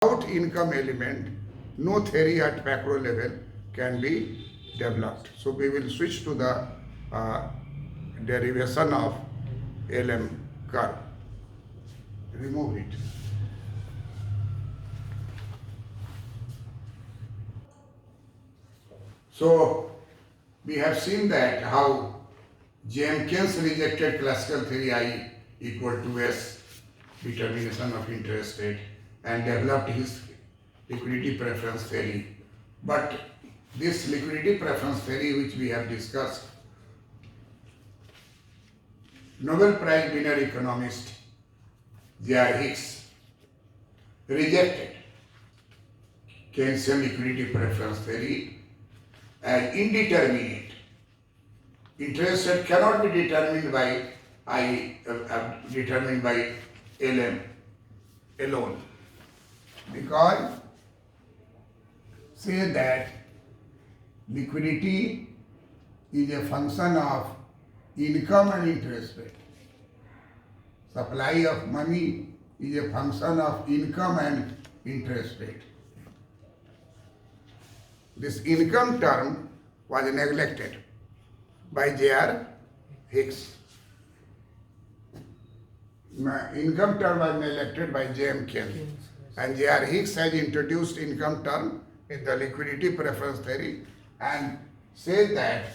Without income element, no theory at macro level can be developed. So we will switch to the derivation of LM curve. Remove it. So we have seen that how Jenkins rejected classical theory I equal to S determination of interest rate and developed his liquidity preference theory. But this liquidity preference theory which we have discussed, Nobel Prize winner economist J.R. Hicks rejected Keynesian liquidity preference theory as indeterminate. Interest rate cannot be determined by determined by LM alone, because say that liquidity is a function of income and interest rate. Supply of money is a function of income and interest rate. This income term was neglected by J.R. Hicks. Income term was neglected by J.M. Keynes. And J.R. Hicks has introduced income term in the liquidity preference theory and says that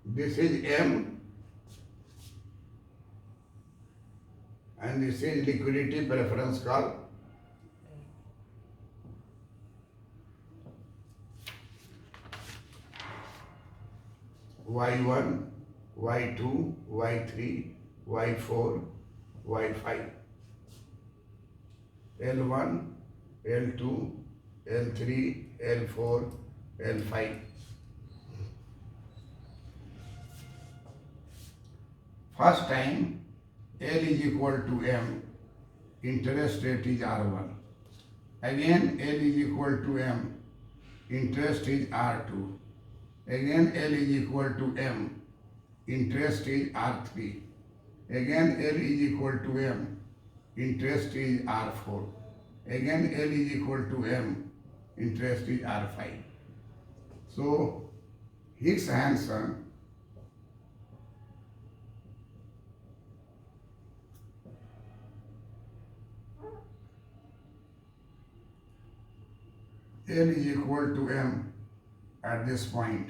this is M and this is liquidity preference curve. Y1, Y2, Y3, Y4, Y5. L1, L2, L3, L4, L5. First time L is equal to M, interest rate is R1. Again L is equal to M, interest is R2. Again L is equal to M, interest is R3. Again L is equal to M, interest is R4. Again L is equal to M, interest is R5. So Hicks Hansen L is equal to M at this point.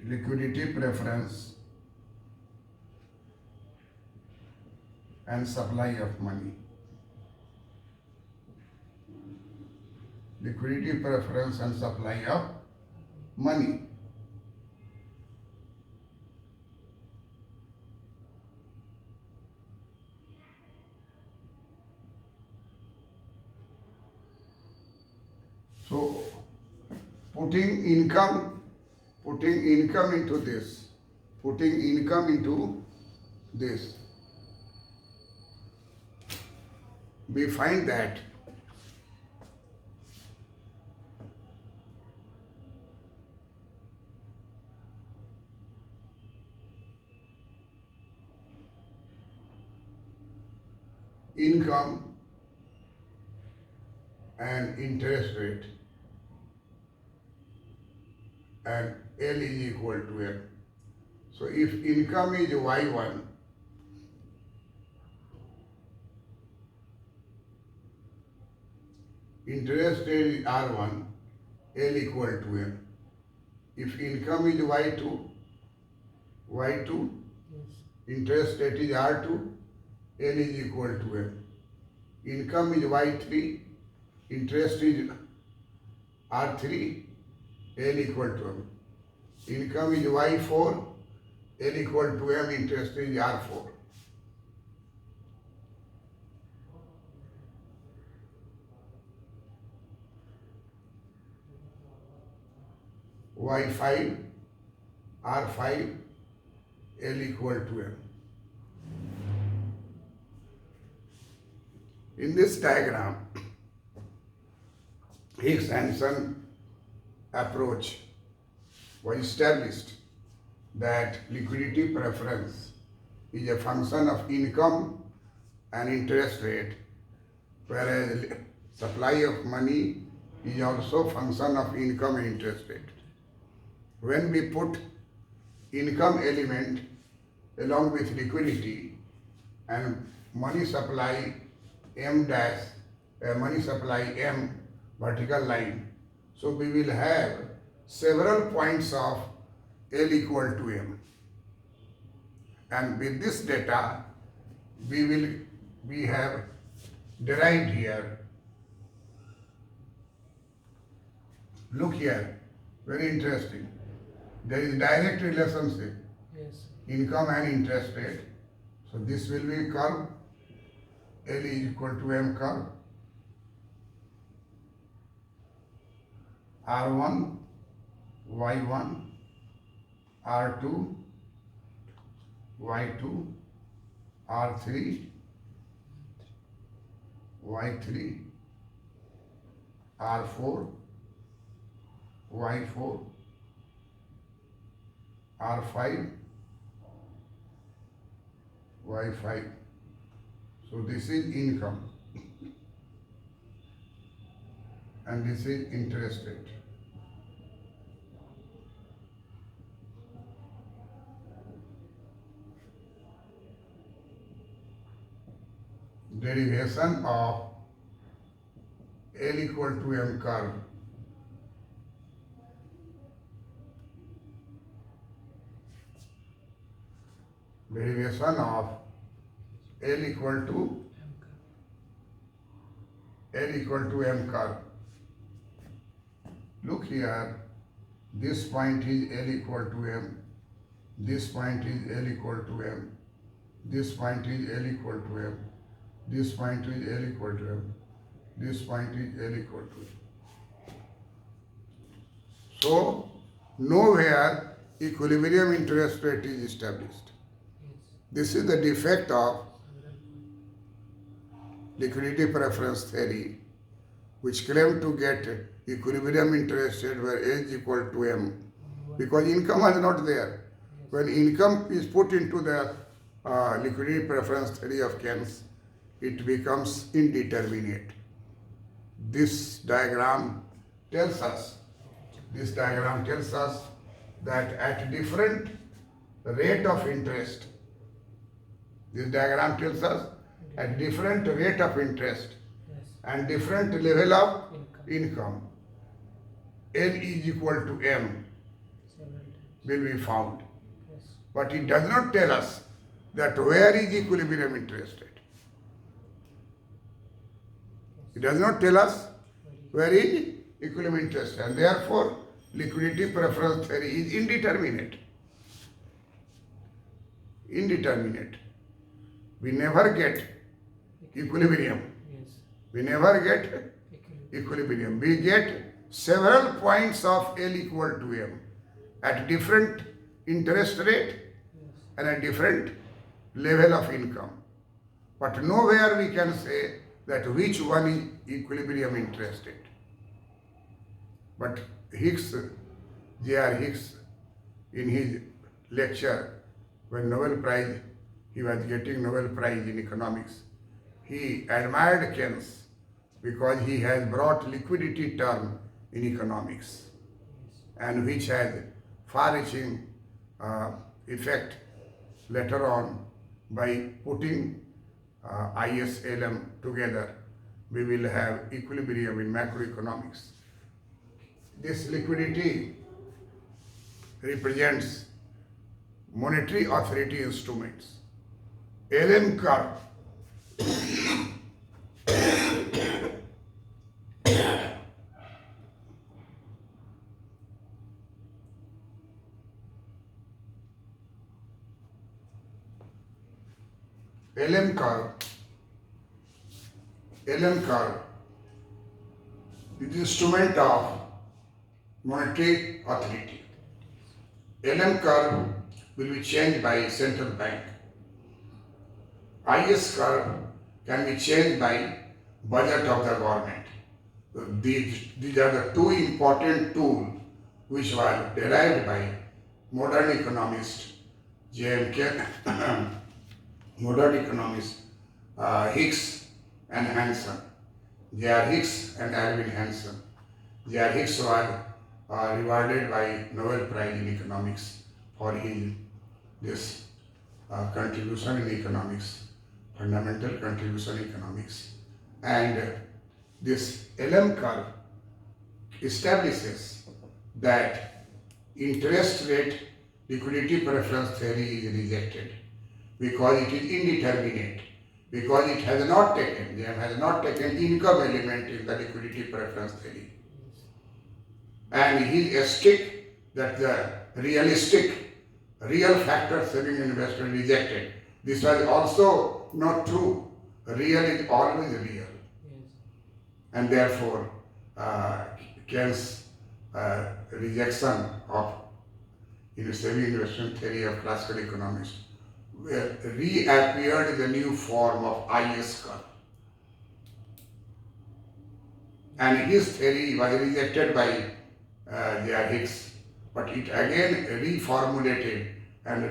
Liquidity preference and supply of money. Liquidity preference and supply of money. So putting income into this, we find that income and interest rate and L is equal to L. So if income is Y1, interest rate is R1, L equal to L. If income is Y2, interest rate is R2, L is equal to L. Income is Y3, interest is R3, L equal to M. Income is Y4, L equal to M, interest is R4. Y5, R5, L equal to M. In this diagram, Hicks-Hansen approach was established that liquidity preference is a function of income and interest rate, whereas supply of money is also function of income and interest rate. When we put income element along with liquidity and money supply money supply M vertical line, so we will have several points of L equal to M. And with this data, we have derived here. Look here, very interesting. There is direct relationship, Yes. income and interest rate. So this will be curve, L is equal to M curve. R1, Y1, R2, Y2, R3, Y3, R4, Y4, R5, Y5. So this is income and this is interest rate. Derivation of L equal to M curve. Derivation of L equal to M curve. Look here, this point is L equal to M, this point is L equal to M, this point is L equal to M, this point is L equal to M, this point is L equal to M. So, nowhere equilibrium interest rate is established. This is the defect of liquidity preference theory, which claim to get equilibrium interest rate where A is equal to M, because income is not there. When income is put into the liquidity preference theory of Keynes, it becomes indeterminate. This diagram tells us that at different rate of interest, at different rate of interest and different level of income, L is equal to M will be found. But it does not tell us that where is equilibrium interest rate. It does not tell us where is equilibrium interest rate, and therefore liquidity preference theory is indeterminate. We never get equilibrium. We never get equilibrium. We get several points of L equal to M at different interest rate and at different level of income. But nowhere we can say that which one is equilibrium interest rate. But Hicks, J.R. Hicks, in his lecture, when he was getting Nobel Prize in economics, he admired Keynes because he has brought liquidity term in economics, and which has far-reaching effect later on by putting ISLM together. We will have equilibrium in macroeconomics. This liquidity represents monetary authority instruments. LM curve is instrument of monetary authority. LM curve will be changed by central bank. IS curve can be changed by budget of the government. So these are the two important tools which were derived by modern economists, JMK, modern economists, Hicks and Hansen. J.R. Hicks and Erwin Hansen. J.R. Hicks was rewarded by Nobel Prize in Economics for his this contribution in economics, fundamental contribution in economics. And this LM curve establishes that interest rate liquidity preference theory is rejected because it is indeterminate, because it has not taken, JM has not taken income element in the liquidity preference theory. And he stick that the real factor saving investor rejected. This was also not true. Real is always real. Yes. And therefore, Keynes' rejection of saving investment theory of classical economics reappeared in the new form of IS curve. And his theory was rejected by J.R. Hicks, but it again reformulated and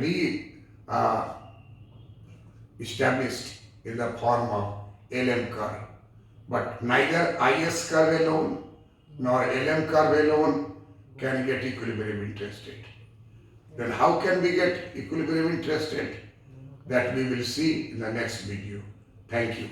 established in the form of LM curve. But neither IS curve alone nor LM curve alone can get equilibrium interest rate. Then how can we get equilibrium interest rate? That we will see in the next video. Thank you.